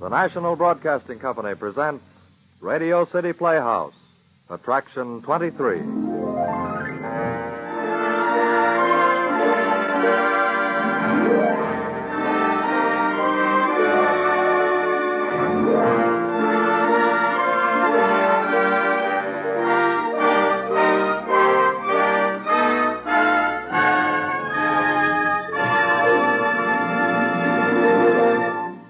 The National Broadcasting Company presents Radio City Playhouse, Attraction 23.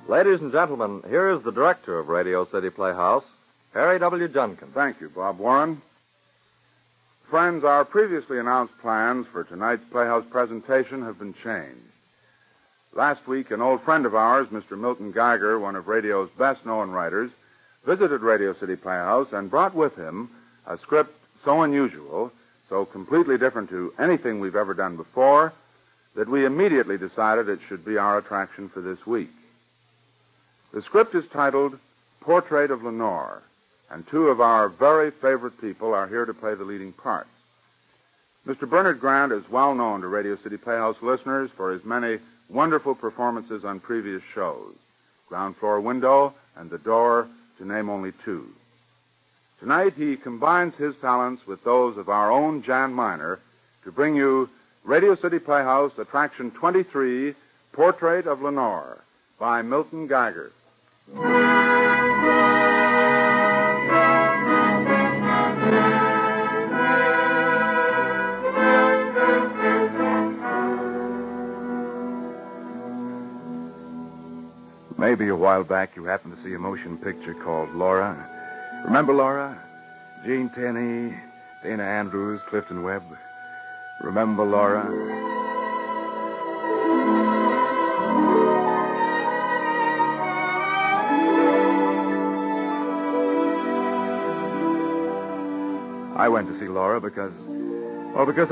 Ladies and gentlemen, here is the director of Radio City Playhouse, Harry W. Junkin. Thank you, Bob Warren. Friends, our previously announced plans for tonight's Playhouse presentation have been changed. Last week, an old friend of ours, Mr. Milton Geiger, one of radio's best-known writers, visited Radio City Playhouse and brought with him a script so unusual, so completely different to anything we've ever done before, that we immediately decided it should be our attraction for this week. The script is titled Portrait of Lenore, and two of our very favorite people are here to play the leading parts. Mr. Bernard Grant is well known to Radio City Playhouse listeners for his many wonderful performances on previous shows, Ground Floor Window and The Door, to name only two. Tonight he combines his talents with those of our own Jan Miner to bring you Radio City Playhouse Attraction 23, Portrait of Lenore, by Milton Geiger. Maybe a while back you happened to see a motion picture called Laura. Remember Laura? Gene Tenney, Dana Andrews, Clifton Webb. Remember Laura? I went to see Laura because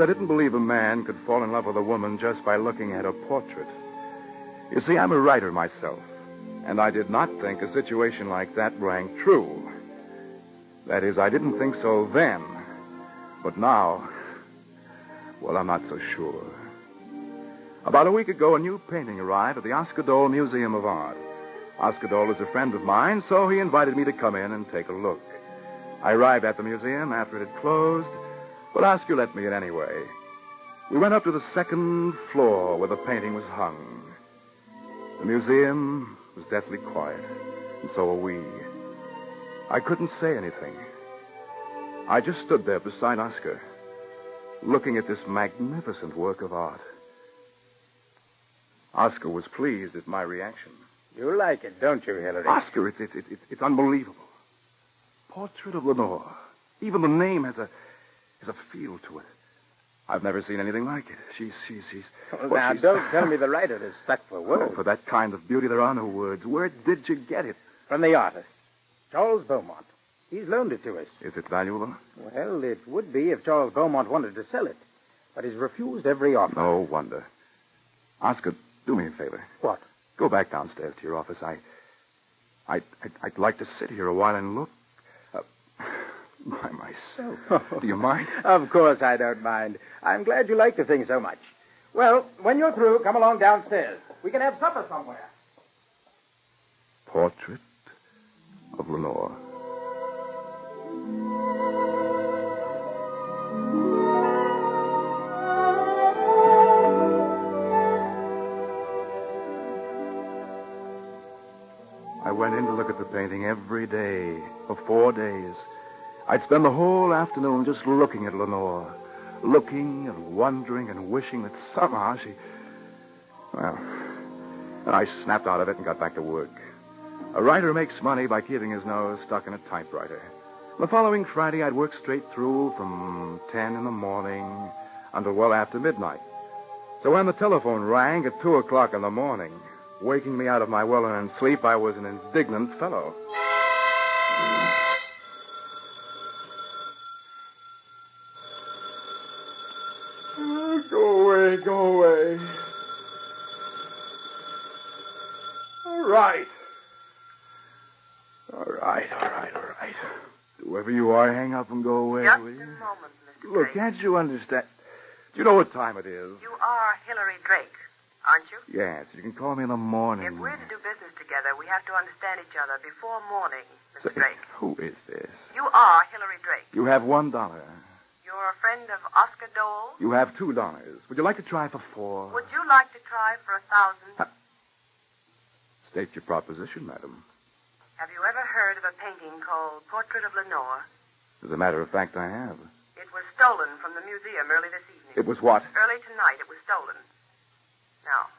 I didn't believe a man could fall in love with a woman just by looking at her portrait. You see, I'm a writer myself, and I did not think a situation like that rang true. That is, I didn't think so then. But now, well, I'm not so sure. About a week ago, a new painting arrived at the Oscar Dole Museum of Art. Oscar Dole is a friend of mine, so he invited me to come in and take a look. I arrived at the museum after it had closed, but Oscar let me in anyway. We went up to the second floor where the painting was hung. The museum was deathly quiet, and so were we. I couldn't say anything. I just stood there beside Oscar, looking at this magnificent work of art. Oscar was pleased at my reaction. You like it, don't you, Hillary? Oscar, it's unbelievable. Portrait of Lenore. Even the name has a feel to it. I've never seen anything like it. She's... Now, don't tell me the writer is stuck for words. Oh, for that kind of beauty, there are no words. Where did you get it? From the artist, Charles Beaumont. He's loaned it to us. Is it valuable? Well, it would be if Charles Beaumont wanted to sell it. But he's refused every offer. No wonder. Oscar, do me a favor. What? Go back downstairs to your office. I'd like to sit here a while and look. By myself. Do you mind? Of course I don't mind. I'm glad you like the thing so much. Well, when you're through, come along downstairs. We can have supper somewhere. Portrait of Lenore. I went in to look at the painting every day for 4 days. I'd spend the whole afternoon just looking at Lenore, looking and wondering and wishing that somehow she... Well, and I snapped out of it and got back to work. A writer makes money by keeping his nose stuck in a typewriter. The following Friday, I'd work straight through from 10 in the morning until well after midnight. So when the telephone rang at 2 o'clock in the morning, waking me out of my well-earned sleep, I was an indignant fellow. Go away. All right. Whoever you are, hang up and go away, Just will you? a moment, Mr. Look, Drake. can't you understand? Do you know what time it is? You are Hillary Drake. aren't you? Yes, you can call me in the morning. If we're to do business together, we have to understand each other before morning, Mr. Drake. Who is this? You are Hillary Drake. You have $1. You're a friend of Oscar Dole? You have $2. Would you like to try for $4? Would you like to try for 1,000? State your proposition, madam. Have you ever heard of a painting called Portrait of Lenore? As a matter of fact, I have. It was stolen from the museum early this evening. It was what? Early tonight, it was stolen. Now,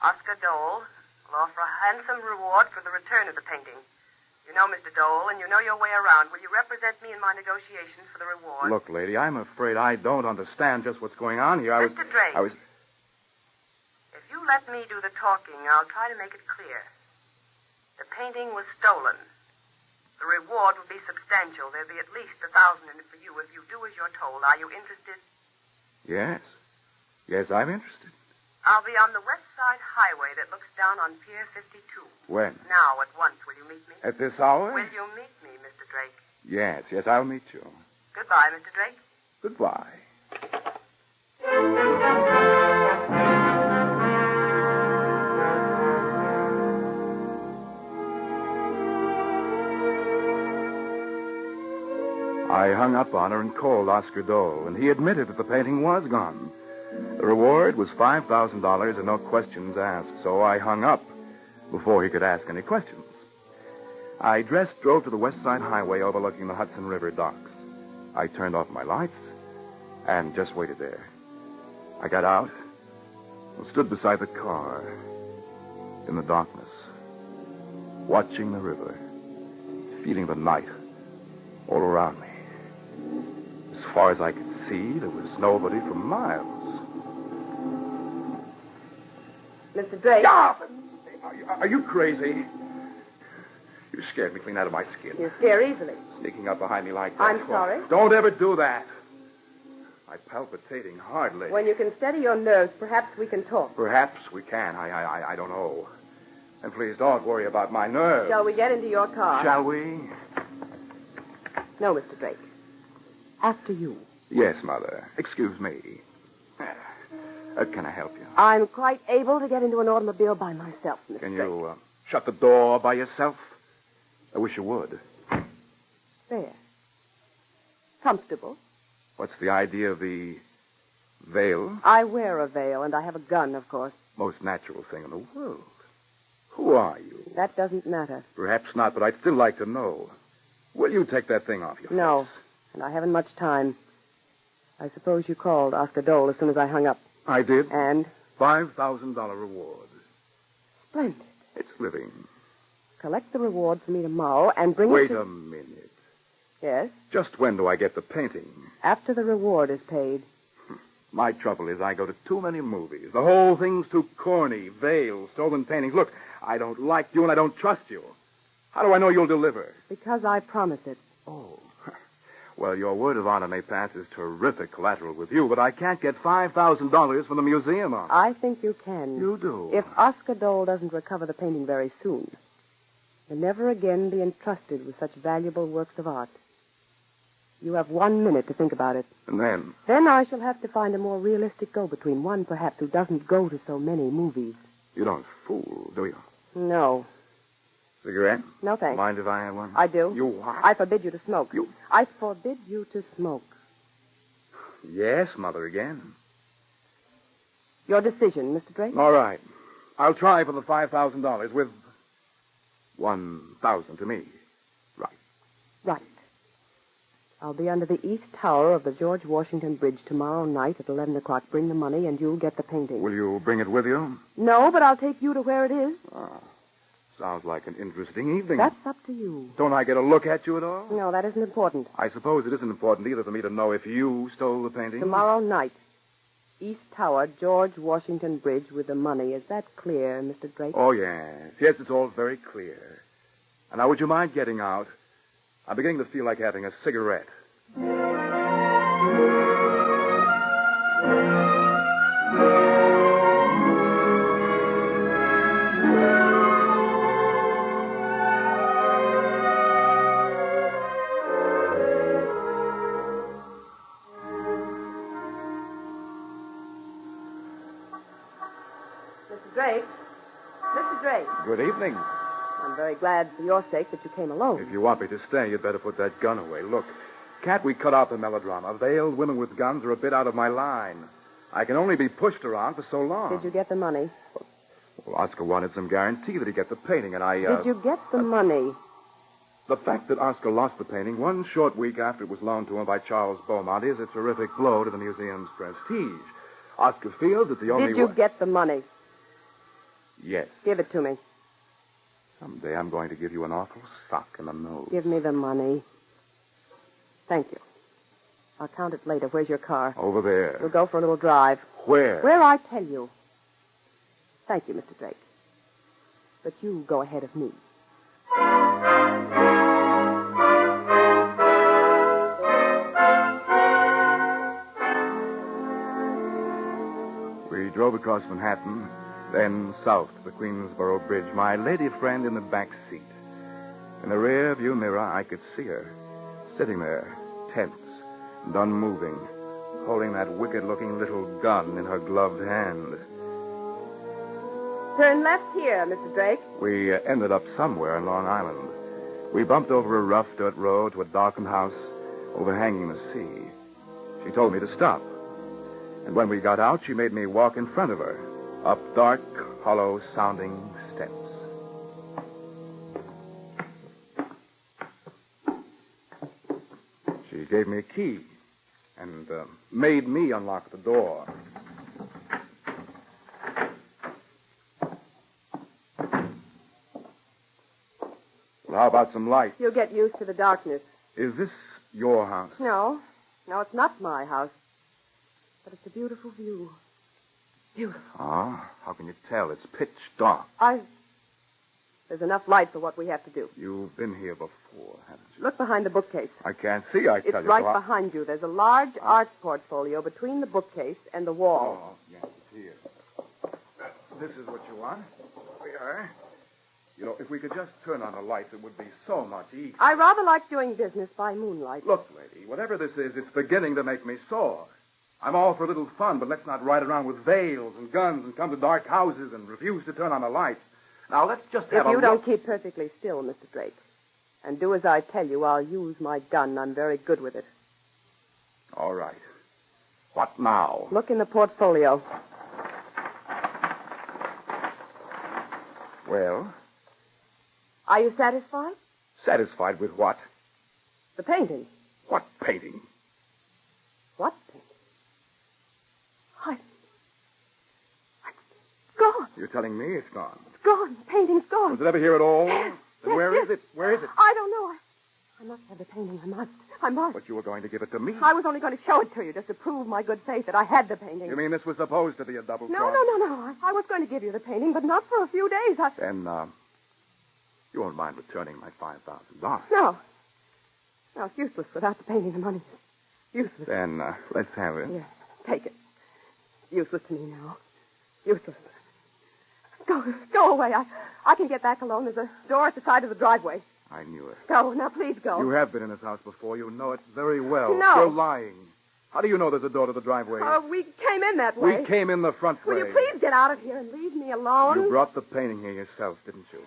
Oscar Dole will offer a handsome reward for the return of the painting. You know Mr. Dole, and you know your way around. Will you represent me in my negotiations for the reward? Look, lady, I'm afraid I don't understand just what's going on here. Mr. Drake. If you let me do the talking, I'll try to make it clear. The painting was stolen. The reward will be substantial. There'll be at least 1,000 in it for you if you do as you're told. Are you interested? Yes. Yes, I'm interested. I'll be on the West Side Highway that looks down on Pier 52. When? Now, at once. Will you meet me? At this hour? Will you meet me, Mr. Drake? Yes, I'll meet you. Goodbye, Mr. Drake. Goodbye. I hung up on her and called Oscar Dole, and he admitted that the painting was gone. The reward was $5,000 and no questions asked, so I hung up before he could ask any questions. I drove to the West Side Highway overlooking the Hudson River docks. I turned off my lights and just waited there. I got out and stood beside the car in the darkness, watching the river, feeling the night all around me. As far as I could see, there was nobody for miles. Mr. Drake? Stop! Are you crazy? You scared me clean out of my skin. You scare easily. Sneaking up behind me like that. I'm sorry. Don't ever do that. I'm palpitating hardly. When you can steady your nerves, perhaps we can talk. Perhaps we can. I don't know. And please don't worry about my nerves. Shall we get into your car? Shall we? No, Mr. Drake. After you. Yes, Mother. Excuse me. Can I help you? I'm quite able to get into an automobile by myself, Mr. Can Drake. you shut the door by yourself? I wish you would. There. Comfortable. What's the idea of the veil? I wear a veil, and I have a gun, of course. Most natural thing in the world. Who are you? That doesn't matter. Perhaps not, but I'd still like to know. Will you take that thing off your No, face? and I haven't much time. I suppose you called Oscar Dole as soon as I hung up. I did. And? $5,000 reward. Splendid. It's living. Collect the reward for me tomorrow and bring it Wait to... a minute. Yes? Just when do I get the painting? After the reward is paid. My trouble is I go to too many movies. The whole thing's too corny. Veils, stolen paintings. Look, I don't like you and I don't trust you. How do I know you'll deliver? Because I promise it. Oh. Well, your word of honor may pass as terrific collateral with you, but I can't get $5,000 from the museum on it. I think you can. You do? If Oscar Dole doesn't recover the painting very soon, he'll never again be entrusted with such valuable works of art. You have 1 minute to think about it. And then? Then I shall have to find a more realistic go-between, one perhaps who doesn't go to so many movies. You don't fool, do you? No. Cigarette? No, thanks. Mind if I have one? I do. You what? I forbid you to smoke. You... I forbid you to smoke. Yes, Mother, again. Your decision, Mr. Drake? All right. I'll try for the $5,000 with 1,000 to me. Right. Right. I'll be under the east tower of the George Washington Bridge tomorrow night at 11 o'clock. Bring the money and you'll get the painting. Will you bring it with you? No, but I'll take you to where it is. Oh, sounds like an interesting evening. That's up to you. Don't I get a look at you at all? No, that isn't important. I suppose it isn't important either for me to know if you stole the painting. Tomorrow night. East Tower, George Washington Bridge with the money. Is that clear, Mr. Drake? Oh, yes. Yes, it's all very clear. And now, would you mind getting out? I'm beginning to feel like having a cigarette. Drake. Mr. Drake. Good evening. I'm very glad for your sake that you came alone. If you want me to stay, you'd better put that gun away. Look, can't we cut out the melodrama? Veiled women with guns are a bit out of my line. I can only be pushed around for so long. Did you get the money? Well, Oscar wanted some guarantee that he'd get the painting, and I, Did you get the money? The fact that Oscar lost the painting one short week after it was loaned to him by Charles Beaumont is a terrific blow to the museum's prestige. Oscar feels that the only Did you get the money? Yes. Give it to me. Someday I'm going to give you an awful sock in the nose. Give me the money. Thank you. I'll count it later. Where's your car? Over there. We'll go for a little drive. Where? Where I tell you. Thank you, Mr. Drake. But you go ahead of me. We drove across Manhattan, then south to the Queensboro Bridge, my lady friend in the back seat. In the rear view mirror, I could see her, sitting there, tense and unmoving, holding that wicked-looking little gun in her gloved hand. Turn left here, Mr. Drake. We ended up somewhere in Long Island. We bumped over a rough dirt road to a darkened house overhanging the sea. She told me to stop. And when we got out, she made me walk in front of her, up dark, hollow-sounding steps. She gave me a key and made me unlock the door. Well, how about some light? You'll get used to the darkness. Is this your house? No, it's not my house. But it's a beautiful view. Beautiful. Ah, how can you tell? It's pitch dark. There's enough light for what we have to do. You've been here before, haven't you? Look behind the bookcase. I can't see, I tell you. It's right behind you. There's a large art portfolio between the bookcase and the wall. Oh, yes, it's here. This is what you want? We are. You know, if we could just turn on the lights, it would be so much easier. I rather like doing business by moonlight. Look, lady, whatever this is, it's beginning to make me sore. I'm all for a little fun, but let's not ride around with veils and guns and come to dark houses and refuse to turn on the lights. Now, let's just have If you don't keep perfectly still, Mr. Drake, and do as I tell you, I'll use my gun. I'm very good with it. All right. What now? Look in the portfolio. Well? Are you satisfied? Satisfied with what? The painting. What painting? What painting? It's gone. You're telling me it's gone? It's gone. The painting's gone. Was it ever here at all? Yes. Then where is it? Where is it? I don't know. I must have the painting. I must. But you were going to give it to me. I was only going to show it to you just to prove my good faith that I had the painting. You mean this was supposed to be a double No. cross? I was going to give you the painting, but not for a few days. Then, you won't mind returning my $5,000. No. No, it's useless without the painting. The money's useless. Then, let's have it. Here, take it. It's useless to me now. Useless. Go away. I can get back alone. There's a door at the side of the driveway. I knew it. Go. Now, please go. You have been in this house before. You know it very well. No. You're lying. How do you know there's a door to the driveway? We came in that way. We came in the front way. Will you please get out of here and leave me alone? You brought the painting here yourself, didn't you?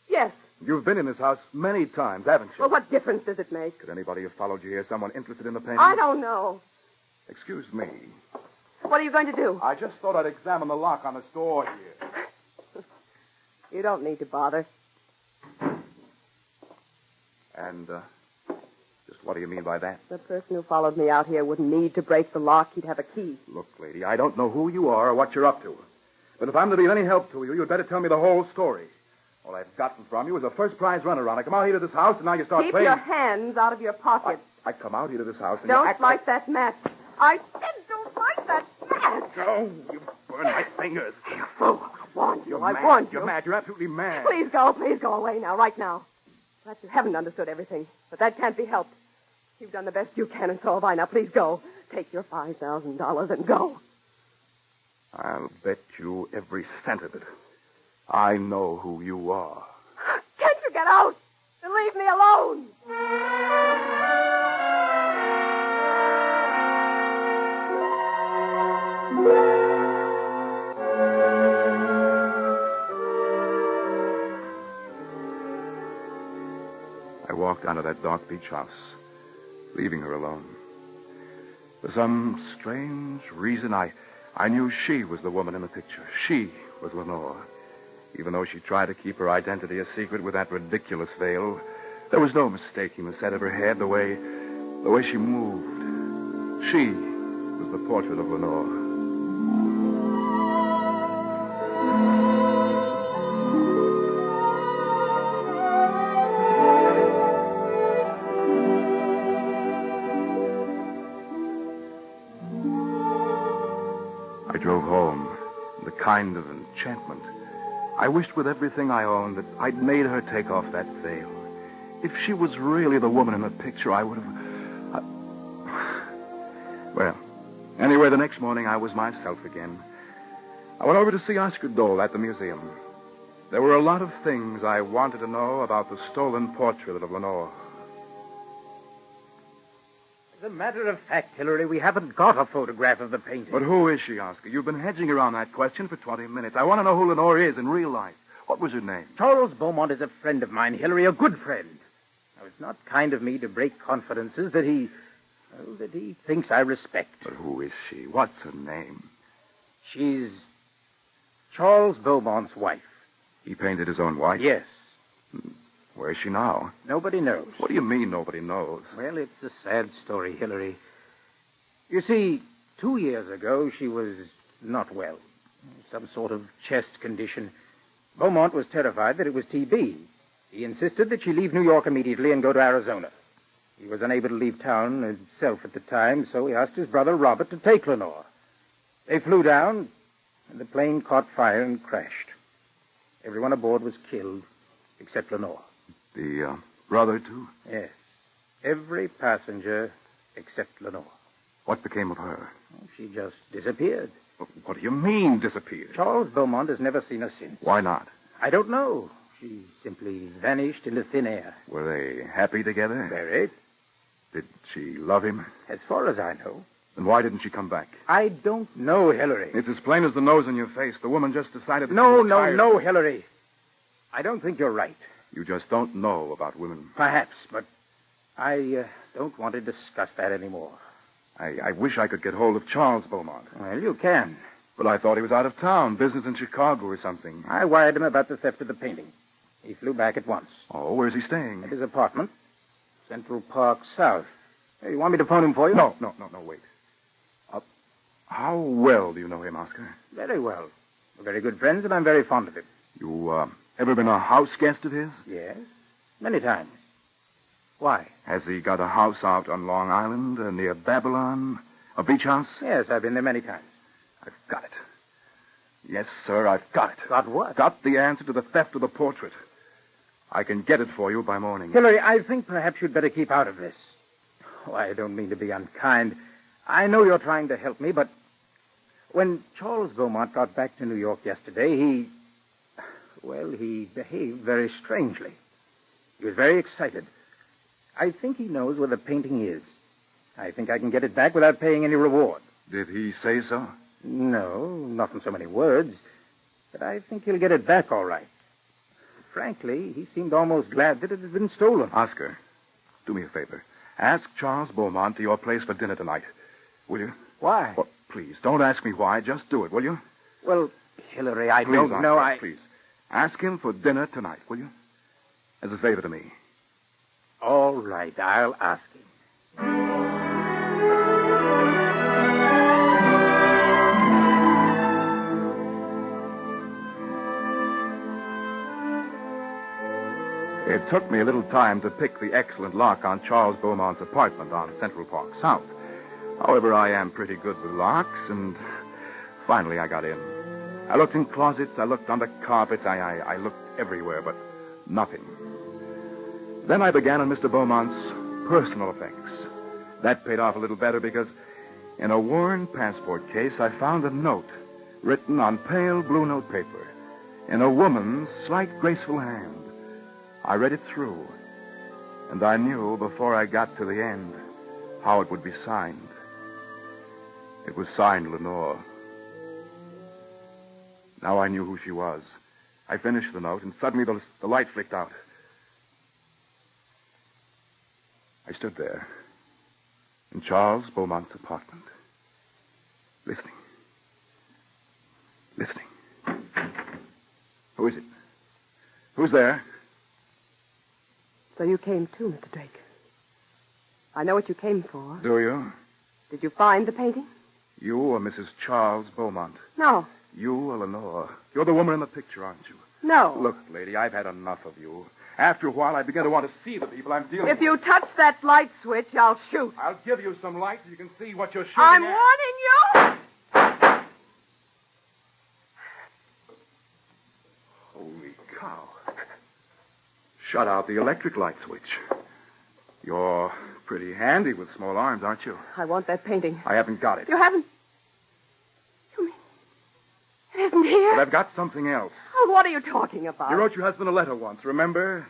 Yes. You've been in this house many times, haven't you? Well, what difference does it make? Could anybody have followed you here? Someone interested in the painting? I don't know. Excuse me. What are you going to do? I just thought I'd examine the lock on this door here. You don't need to bother. And, just what do you mean by that? The person who followed me out here wouldn't need to break the lock. He'd have a key. Look, lady, I don't know who you are or what you're up to. But if I'm to be of any help to you, you'd better tell me the whole story. All I've gotten from you is a first-prize runaround. I come out here to this house, and now you start Keep playing... your hands out of your pockets. I come out here to this house, and Don't you act light that match. I said don't light that match. No, you burn my fingers. You fool. I warned you. You're I mad. warned you. You're mad. You're absolutely mad. Please go away now, right now. Perhaps you haven't understood everything, but that can't be helped. You've done the best you can, and so have I. Now, please go. Take your $5,000 and go. I'll bet you every cent of it. I know who you are. Can't you get out and leave me alone? walked out of that dark beach house, leaving her alone. For some strange reason, I knew she was the woman in the picture. She was Lenore. Even though she tried to keep her identity a secret with that ridiculous veil, there was no mistaking the set of her head, the way she moved. She was the portrait of Lenore. I drove home, the kind of enchantment. I wished with everything I owned that I'd made her take off that veil. If she was really the woman in the picture, I would have... Well, anyway, the next morning I was myself again. I went over to see Oscar Dole at the museum. There were a lot of things I wanted to know about the stolen portrait of Lenore. As a matter of fact, Hillary, we haven't got a photograph of the painting. But who is she, Oscar? You've been hedging around that question for 20 minutes. I want to know who Lenore is in real life. What was her name? Charles Beaumont is a friend of mine, Hillary, a good friend. Now, it's not kind of me to break confidences that he thinks I respect. But who is she? What's her name? She's Charles Beaumont's wife. He painted his own wife? Yes. Where is she now? Nobody knows. What do you mean nobody knows? Well, it's a sad story, Hillary. You see, 2 years ago, she was not well. Some sort of chest condition. Beaumont was terrified that it was TB. He insisted that she leave New York immediately and go to Arizona. He was unable to leave town himself at the time, so he asked his brother Robert to take Lenore. They flew down, and the plane caught fire and crashed. Everyone aboard was killed, except Lenore. The brother, too? Yes. Every passenger except Lenore. What became of her? She just disappeared. What do you mean, disappeared? Charles Beaumont has never seen her since. Why not? I don't know. She simply vanished into thin air. Were they happy together? Very. Did she love him? As far as I know. Then why didn't she come back? I don't know, Hillary. It's as plain as the nose on your face. The woman just decided that No, she was tired. No, Hillary. I don't think you're right. You just don't know about women. Perhaps, but I don't want to discuss that anymore. I wish I could get hold of Charles Beaumont. Well, you can. But I thought he was out of town, business in Chicago or something. I wired him about the theft of the painting. He flew back at once. Oh, where's he staying? At his apartment, Central Park South. Hey, you want me to phone him for you? No, wait. How well do you know him, Oscar? Very well. We're very good friends, and I'm very fond of him. You, ever been a house guest of his? Yes, many times. Why? Has he got a house out on Long Island, near Babylon? A beach house? Yes, I've been there many times. I've got it. Yes, sir, I've got it. Got what? Got the answer to the theft of the portrait. I can get it for you by morning. Hillary, I think perhaps you'd better keep out of this. Oh, I don't mean to be unkind. I know you're trying to help me, but when Charles Beaumont got back to New York yesterday, he behaved very strangely. He was very excited. I think he knows where the painting is. I think I can get it back without paying any reward. Did he say so? No, not in so many words. But I think he'll get it back all right. Frankly, he seemed almost glad that it had been stolen. Oscar, do me a favor. Ask Charles Beaumont to your place for dinner tonight. Will you? Why? Well, please, don't ask me why. Just do it, will you? Well, Hillary, I Please, don't Oscar, know. Please. Ask him for dinner tonight, will you? As a favor to me. All right, I'll ask him. It took me a little time to pick the excellent lock on Charles Beaumont's apartment on Central Park South. However, I am pretty good with locks, and finally I got in. I looked in closets, I looked under carpets, I looked everywhere, but nothing. Then I began on Mr. Beaumont's personal effects. That paid off a little better because in a worn passport case, I found a note written on pale blue note paper in a woman's slight, graceful hand. I read it through, and I knew before I got to the end how it would be signed. It was signed Lenore. Now I knew who she was. I finished the note, and suddenly the light flicked out. I stood there in Charles Beaumont's apartment, listening. Who is it? Who's there? So you came too, Mr. Drake. I know what you came for. Do you? Did you find the painting? You are Mrs. Charles Beaumont. No. You are Lenore. You're the woman in the picture, aren't you? No. Look, lady, I've had enough of you. After a while, I begin to want to see the people I'm dealing with. If you touch that light switch, I'll shoot. I'll give you some light so you can see what you're shooting I'm at. warning you! Holy cow. Shut out the electric light switch. You're pretty handy with small arms, aren't you? I want that painting. I haven't got it. You haven't? You mean it isn't here? But I've got something else. Oh, what are you talking about? You wrote your husband a letter once, remember?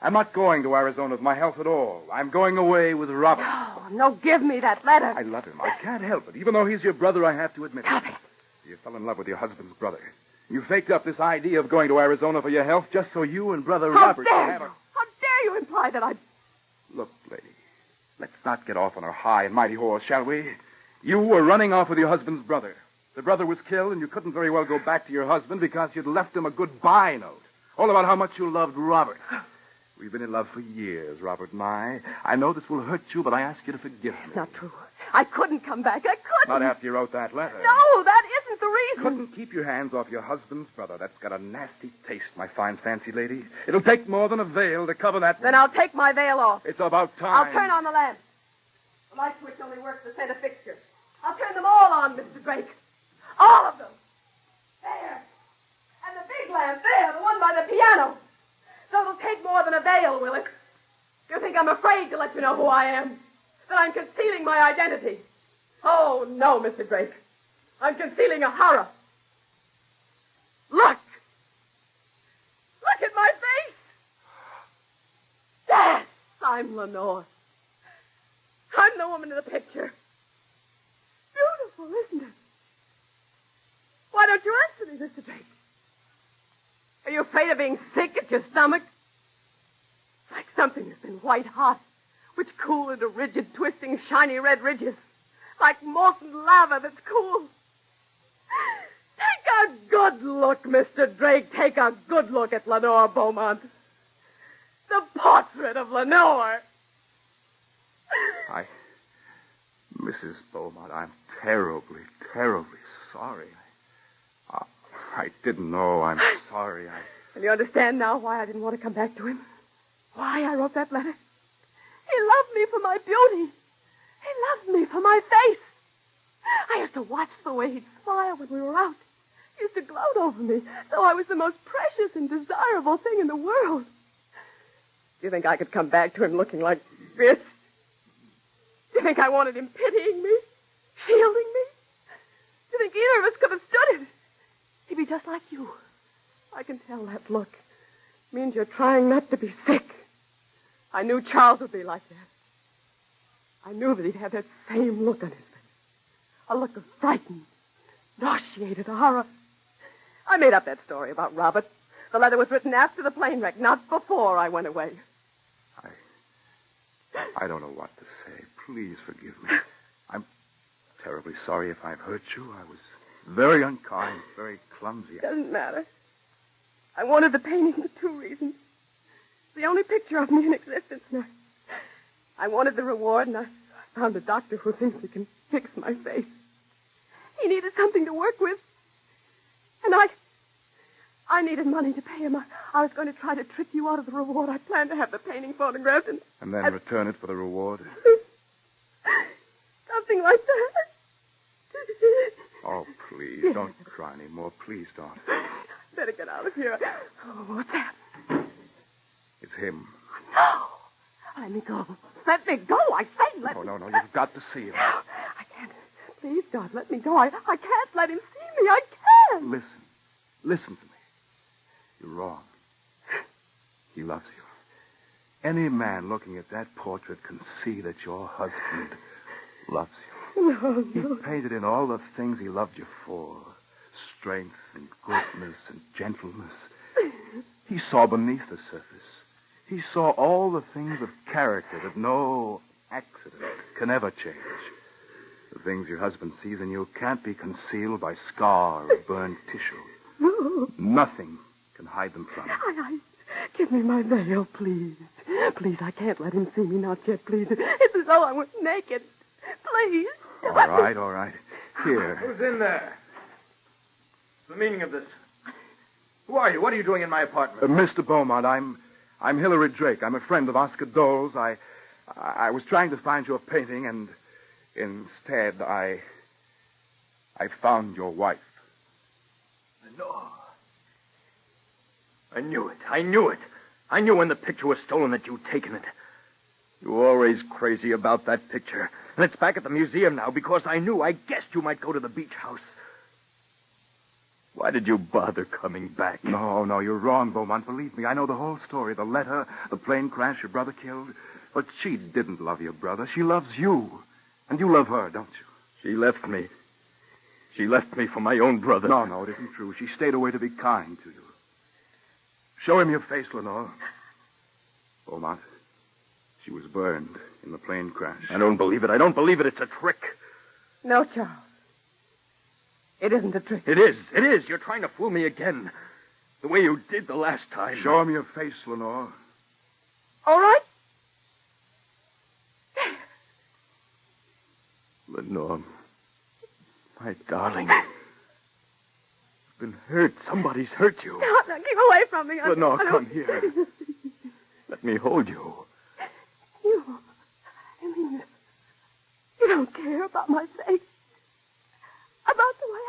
I'm not going to Arizona with my health at all. I'm going away with Robert. No, give me that letter. I love him. I can't help it. Even though he's your brother, I have to admit Stop it. it. You fell in love with your husband's brother. You faked up this idea of going to Arizona for your health just so you and Brother Robert How could dare have you? a... How dare you imply that I'd... Look, lady, let's not get off on our high and mighty horse, shall we? You were running off with your husband's brother. The brother was killed, and you couldn't very well go back to your husband because you'd left him a goodbye note, all about how much you loved Robert. We've been in love for years, Robert and I. I know this will hurt you, but I ask you to forgive me. Not true. I couldn't come back. I couldn't. Not after you wrote that letter. No, that isn't the reason. Couldn't keep your hands off your husband's brother. That's got a nasty taste, my fine fancy lady. It'll take more than a veil to cover that. Then I'll take my veil off. It's about time. I'll turn on the lamp. The light switch only works the center fixture. I'll turn them all on, Mr. Drake. All of them. There. And the big lamp there, the one by the piano. So it'll take more than a veil, will it? You think I'm afraid to let you know who I am? That I'm concealing my identity? Oh, no, Mr. Drake. I'm concealing a horror. Look! Look at my face! Yes, I'm Lenore. I'm the woman in the picture. Beautiful, isn't it? Why don't you answer me, Mr. Drake? Are you afraid of being sick at your stomach? Like something that's been white hot, which cooled into rigid, twisting, shiny red ridges. Like molten lava that's cool. Take a good look, Mr. Drake. Take a good look at Lenore Beaumont. The portrait of Lenore. Mrs. Beaumont, I'm terribly, terribly sorry. I didn't know. I'm sorry. And you understand now why I didn't want to come back to him? Why I wrote that letter? He loved me for my beauty. He loved me for my face. I used to watch the way he'd smile when we were out. He used to gloat over me, though I was the most precious and desirable thing in the world. Do you think I could come back to him looking like this? Do you think I wanted him pitying me? Shielding me? Do you think either of us could have stood it? He'd be just like you. I can tell that look. It means you're trying not to be sick. I knew Charles would be like that. I knew that he'd have that same look on his face. A look of frightened, nauseated horror. I made up that story about Robert. The letter was written after the plane wreck, not before I went away. I don't know what to say. Please forgive me. I'm terribly sorry if I've hurt you. I was very unkind, very clumsy. Doesn't matter. I wanted the painting for two reasons. It's the only picture of me in existence now. I wanted the reward, and I found a doctor who thinks he can fix my face. He needed something to work with. And I needed money to pay him. I was going to try to trick you out of the reward. I planned to have the painting photographed and then return it for the reward. Something like that. Oh, please, don't cry anymore. Please don't. Better get out of here. Oh, what's that? It's him. No. Let me go. Let me go. I say let me... No. You've got to see him. I can't. Please, God, let me go. I can't let him see me. I can't. Listen to me. You're wrong. He loves you. Any man looking at that portrait can see that your husband loves you. No. He painted in all the things he loved you for. Strength and goodness and gentleness. He saw beneath the surface. He saw all the things of character that no accident can ever change. The things your husband sees in you can't be concealed by scar or burned tissue. No. Nothing can hide them from him. Give me my veil, please. Please, I can't let him see me, not yet, please. It's as though I was naked. Please. All right. Here. Who's in there? What's the meaning of this? Who are you? What are you doing in my apartment? Mr. Beaumont, I'm Hilary Drake. I'm a friend of Oscar Dole's. I was trying to find your painting, and instead I found your wife. No. I knew it. I knew when the picture was stolen that you'd taken it. You were always crazy about that picture. And it's back at the museum now because I guessed you might go to the beach house. Why did you bother coming back? No, you're wrong, Beaumont. Believe me, I know the whole story. The letter, the plane crash, your brother killed. But she didn't love your brother. She loves you. And you love her, don't you? She left me. She left me for my own brother. No, it isn't true. She stayed away to be kind to you. Show him your face, Lenore. Beaumont, she was burned in the plane crash. I don't believe it. It's a trick. No, Charles. It isn't a trick. It is. You're trying to fool me again. The way you did the last time. Show him your face, Lenore. All right. Lenore, my darling. You've been hurt. Somebody's hurt you. No, keep away from me. Lenore, come here. Let me hold you. You mean you don't care about my face? About the way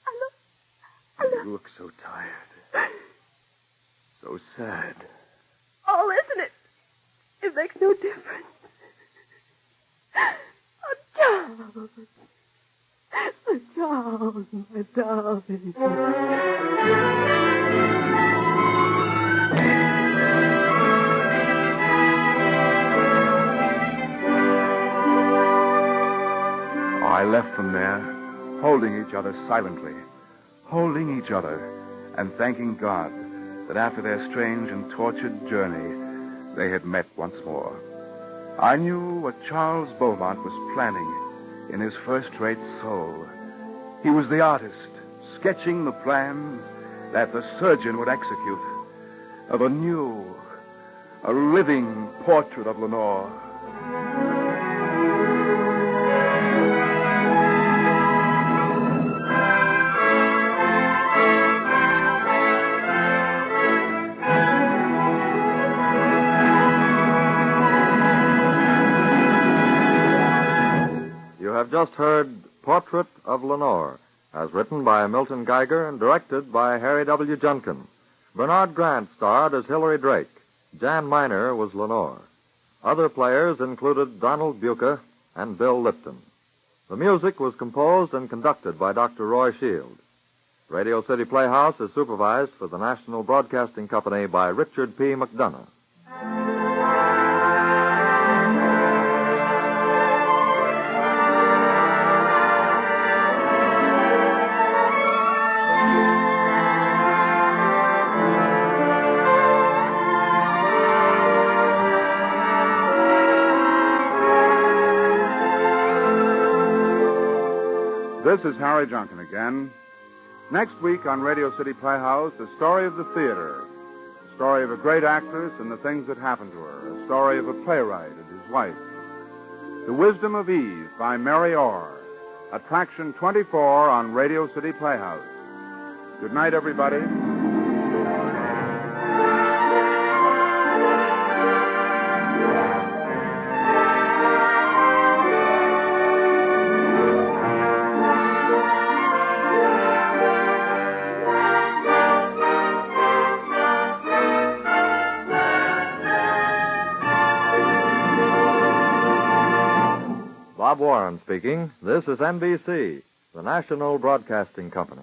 I look? You look so tired. So sad. Oh, listen, it makes no difference. Oh, Charles. Oh, Charles, my darling. I left them there, holding each other silently, holding each other, and thanking God that after their strange and tortured journey, they had met once more. I knew what Charles Beaumont was planning in his first-rate soul. He was the artist, sketching the plans that the surgeon would execute of a new, a living portrait of Lenore. You have just heard Portrait of Lenore, as written by Milton Geiger and directed by Harry W. Junkin. Bernard Grant starred as Hilary Drake. Jan Miner was Lenore. Other players included Donald Buca and Bill Lipton. The music was composed and conducted by Dr. Roy Shield. Radio City Playhouse is supervised for the National Broadcasting Company by Richard P. McDonough. This is Harry Junkin again. Next week on Radio City Playhouse, a story of the theater. A story of a great actress and the things that happened to her. A story of a playwright and his wife. The Wisdom of Eve by Mary Orr. Attraction 24 on Radio City Playhouse. Good night, everybody. Bob Warren speaking. This is NBC, the National Broadcasting Company.